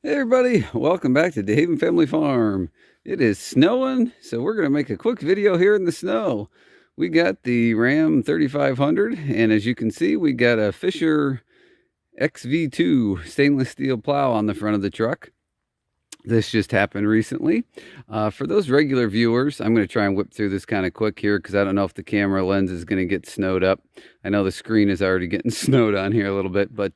Hey everybody, welcome back to Dave and Family Farm. It is snowing, so we're going to make a quick video here in the snow. We got the Ram 3500, and as you can see, we got a Fisher XV2 stainless steel plow on the front of the truck. This just happened recently. For those regular viewers, I'm going to try and whip through this kind of quick here because I don't know if the camera lens is going to get snowed up. I know the screen is already getting snowed on here a little bit, but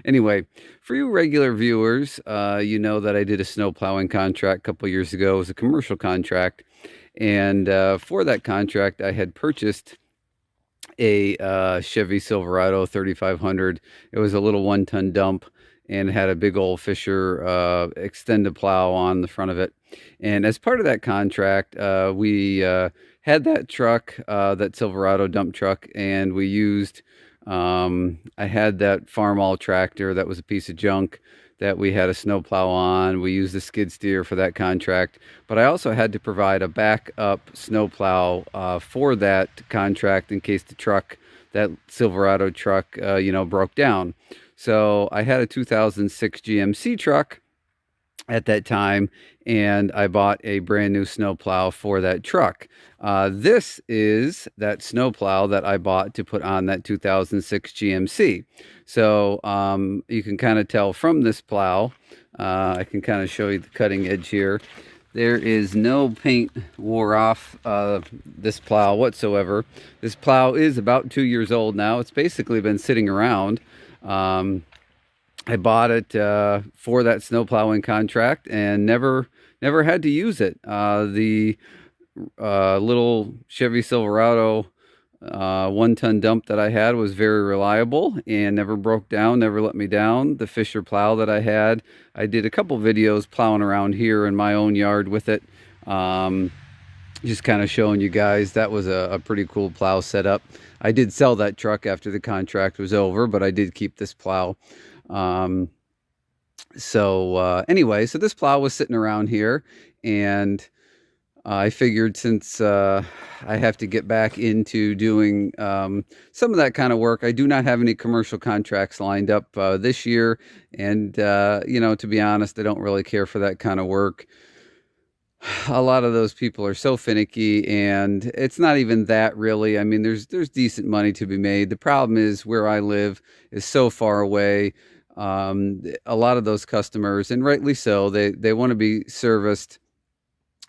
anyway, for you regular viewers, you know that I did a snow plowing contract a couple years ago. It was a commercial contract, and for that contract, I had purchased a Chevy Silverado 3500. It was a little one-ton dump and had a big old Fisher extended plow on the front of it. And as part of that contract, we had that truck, that Silverado dump truck, and we used, I had that Farmall tractor that was a piece of junk that we had a snow plow on. We used the skid steer for that contract, but I also had to provide a backup snow plow for that contract in case the truck, that Silverado truck, broke down. So I had a 2006 GMC truck at that time, and I bought a brand new snow plow for that truck. This is that snow plow that I bought to put on that 2006 GMC. So you can kind of tell from this plow, I can kind of show you the cutting edge here. There is no paint wore off this plow whatsoever. This plow is about 2 years old now. It's basically been sitting around. I bought it for that snow plowing contract and never had to use it. The little Chevy Silverado one-ton dump that I had was very reliable and never broke down, never let me down. The Fisher plow that I had, I did a couple videos plowing around here in my own yard with it. Just kind of showing you guys that was a pretty cool plow setup. I did sell that truck after the contract was over, but I did keep this plow. Anyway, so this plow was sitting around here, and I figured since I have to get back into doing some of that kind of work, I do not have any commercial contracts lined up this year, and to be honest, I don't really care for that kind of work. A lot of those people are so finicky, and it's not even that really. I mean, there's decent money to be made. The problem is where I live is so far away. A lot of those customers, and rightly so, they want to be serviced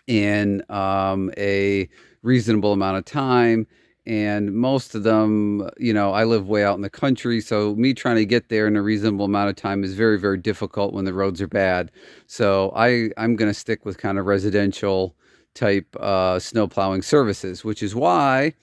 in a reasonable amount of time. And most of them, I live way out in the country, so me trying to get there in a reasonable amount of time is very, very difficult when the roads are bad. So I'm going to stick with kind of residential type snow plowing services, which is why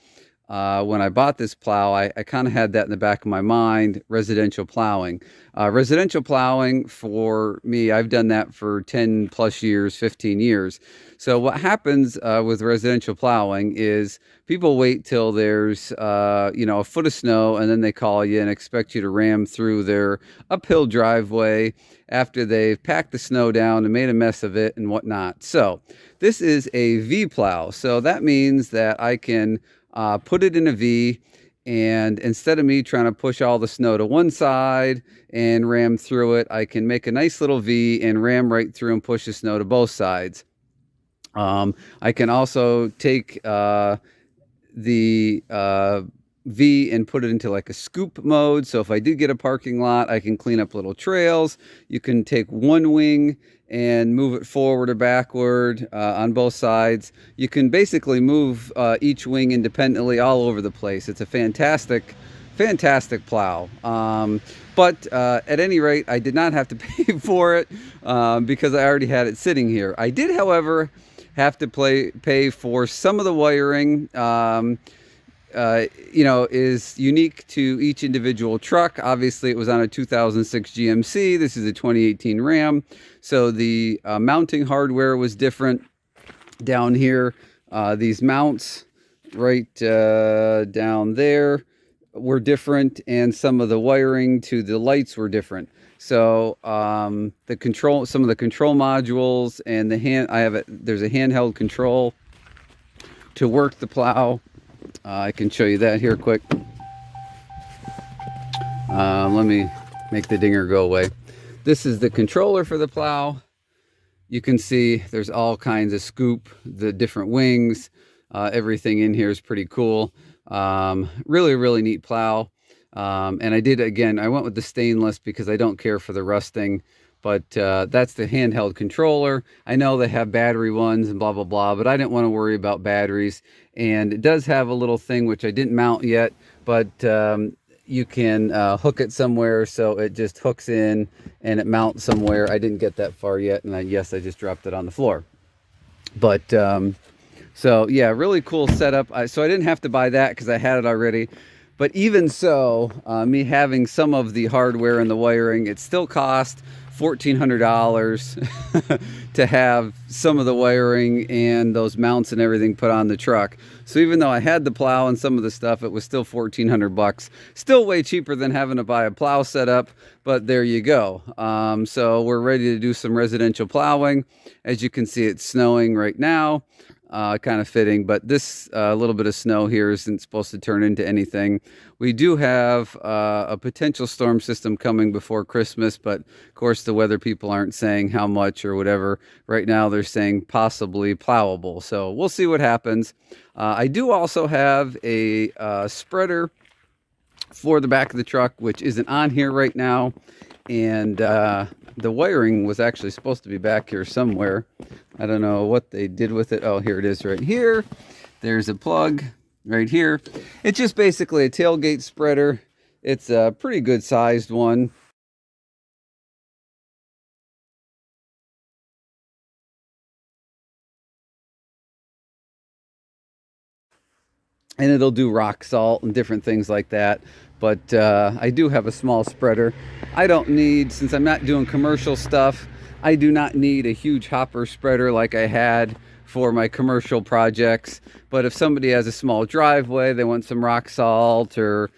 when I bought this plow, I kind of had that in the back of my mind, residential plowing. Residential plowing for me, I've done that for 10 plus years, 15 years. So what happens with residential plowing is people wait till there's, a foot of snow, and then they call you and expect you to ram through their uphill driveway after they've packed the snow down and made a mess of it and whatnot. So this is a V plow. So that means that I can put it in a V, and instead of me trying to push all the snow to one side and ram through it, I can make a nice little V and ram right through and push the snow to both sides. I can also take the V and put it into like a scoop mode. So if I do get a parking lot, I can clean up little trails. You can take one wing and move it forward or backward on both sides. You can basically move each wing independently all over the place. It's a fantastic plow. But at any rate, I did not have to pay for it because I already had it sitting here. I did, however, have to pay for some of the wiring. Is unique to each individual truck. Obviously, it was on a 2006 GMC. This is a 2018 Ram. So the mounting hardware was different down here. These mounts right down there were different, and some of the wiring to the lights were different. So some of the control modules and there's a handheld control to work the plow. I can show you that here quick. Let me make the dinger go away. This is the controller for the plow. You can see there's all kinds of scoop, the different wings, everything in here is pretty cool. Really neat plow. And I went with the stainless because I don't care for the rusting, but that's the handheld controller. I know they have battery ones and blah, blah, blah, but I didn't want to worry about batteries. And it does have a little thing, which I didn't mount yet, but you can hook it somewhere, so it just hooks in and it mounts somewhere. I didn't get that far yet, and yes, I just dropped it on the floor. But so yeah, really cool setup. So I didn't have to buy that because I had it already. But even so, me having some of the hardware and the wiring, it still cost $1,400 to have some of the wiring and those mounts and everything put on the truck. So even though I had the plow and some of the stuff, it was still $1,400. Still way cheaper than having to buy a plow setup, but there you go. So we're ready to do some residential plowing. As you can see, it's snowing right now. Kind of fitting, but this little bit of snow here isn't supposed to turn into anything. We do have a potential storm system coming before Christmas, but of course the weather people aren't saying how much or whatever. Right now they're saying possibly plowable, so we'll see what happens. I do also have a spreader for the back of the truck, which isn't on here right now, and the wiring was actually supposed to be back here somewhere. I don't know what they did with it. Oh, here it is right here. There's a plug right here. It's just basically a tailgate spreader. It's a pretty good sized one. And it'll do rock salt and different things like that. But I do have a small spreader. I don't need, since I'm not doing commercial stuff, I do not need a huge hopper spreader like I had for my commercial projects. But if somebody has a small driveway, they want some rock salt or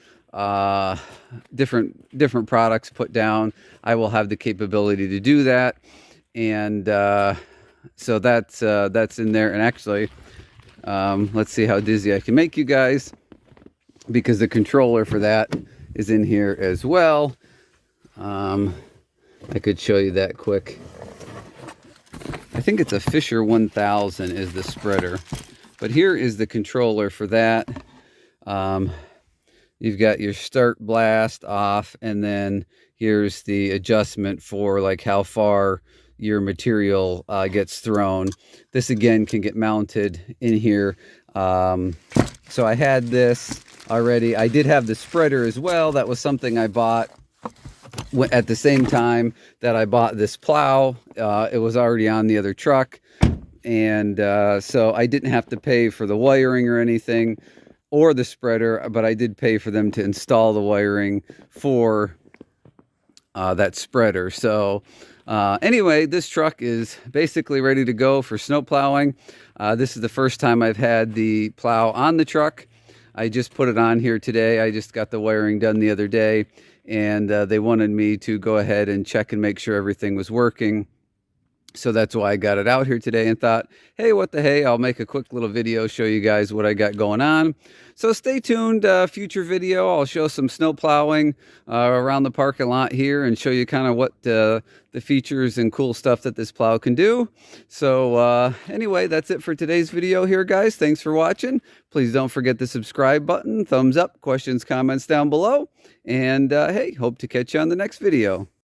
different products put down, I will have the capability to do that. And so that's in there. And actually, let's see how dizzy I can make you guys, because the controller for that is in here as well. I could show you that quick. I think it's a Fisher 1000 is the spreader, but here is the controller for that. You've got your start blast off, and then here's the adjustment for like how far your material gets thrown. This again can get mounted in here. So I had this already. I did have the spreader as well. That was something I bought at the same time that I bought this plow. It was already on the other truck, and so I didn't have to pay for the wiring or anything or the spreader, but I did pay for them to install the wiring for that spreader. So anyway, this truck is basically ready to go for snow plowing. This is the first time I've had the plow on the truck. I just put it on here today. I just got the wiring done the other day, and they wanted me to go ahead and check and make sure everything was working. So that's why I got it out here today and thought, hey, what the hey, I'll make a quick little video, show you guys what I got going on. So stay tuned, future video. I'll show some snow plowing around the parking lot here and show you kind of what the features and cool stuff that this plow can do. So anyway, that's it for today's video here, guys. Thanks for watching. Please don't forget the subscribe button, thumbs up, questions, comments down below. And hey, hope to catch you on the next video.